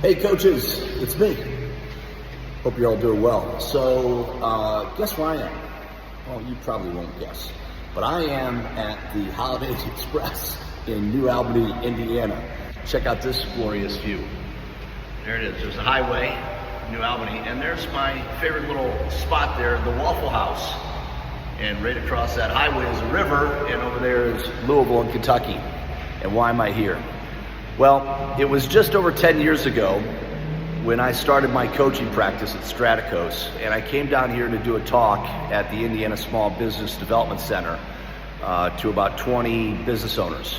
Hey coaches, it's me. Hope you're all doing well. So, guess where I am? Well, you probably won't guess. But I am at the Holiday Express in New Albany, Indiana. Check out this glorious view. There it is, there's the highway, New Albany, and there's my favorite little spot there, the Waffle House. And right across that highway is a river, and over there is Louisville in Kentucky. And why am I here? Well, it was just over 10 years ago when I started my coaching practice at Straticos, and I came down here to do a talk at the Indiana Small Business Development Center to about 20 business owners.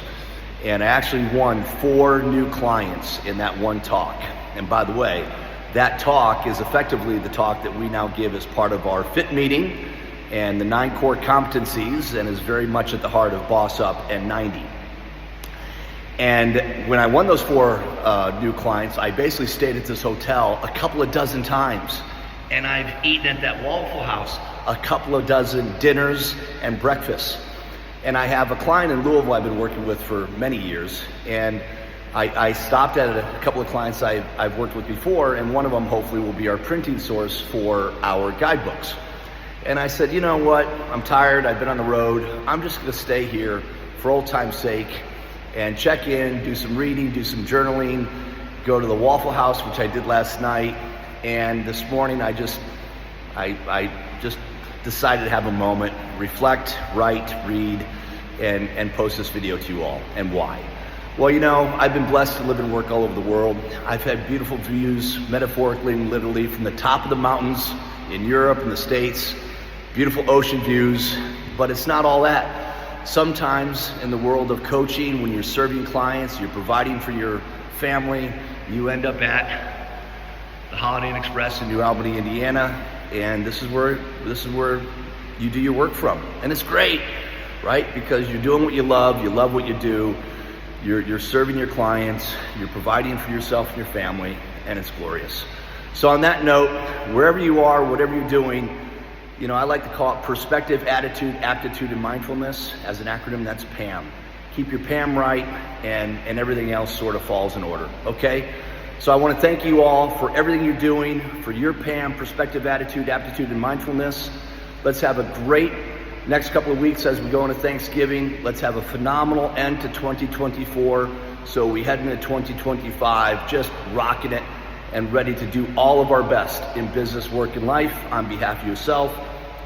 And I actually won 4 new clients in that one talk. And by the way, that talk is effectively the talk that we now give as part of our FIT meeting and the 9 core competencies, and is very much at the heart of BOS-UP and 90. And when I won those 4 new clients, I basically stayed at this hotel a couple of dozen times. And I've eaten at that Waffle House a couple of dozen dinners and breakfasts. And I have a client in Louisville I've been working with for many years. And I stopped at a couple of clients I've worked with before, and one of them hopefully will be our printing source for our guidebooks. And I said, you know what, I'm tired, I've been on the road, I'm just gonna stay here for old time's sake and check in, do some reading, do some journaling, go to the Waffle House, which I did last night. And this morning I just decided to have a moment, reflect, write, read, and post this video to you all. And why? Well, you know, I've been blessed to live and work all over the world. I've had beautiful views, metaphorically and literally, from the top of the mountains in Europe and the States, beautiful ocean views, but it's not all that. Sometimes in the world of coaching, when you're serving clients, you're providing for your family, you end up at the Holiday Inn Express in New Albany, Indiana, and this is where you do your work from. And it's great, right? Because you're doing what you love what you do, you're serving your clients, you're providing for yourself and your family, and it's glorious. So on that note, wherever you are, whatever you're doing, you know, I like to call it perspective, attitude, aptitude, and mindfulness. As an acronym, that's PAAM. Keep your PAAM right, and everything else sort of falls in order, okay? So I want to thank you all for everything you're doing, for your PAAM, perspective, attitude, aptitude, and mindfulness. Let's have a great next couple of weeks as we go into Thanksgiving. Let's have a phenomenal end to 2024, so we head into 2025 just rocking it and ready to do all of our best in business, work, and life on behalf of yourself,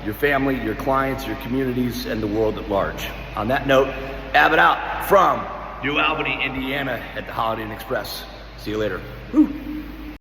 your family, your clients, your communities, and the world at large. On that note, Abbott out from New Albany, Indiana at the Holiday Inn Express. See you later. Woo.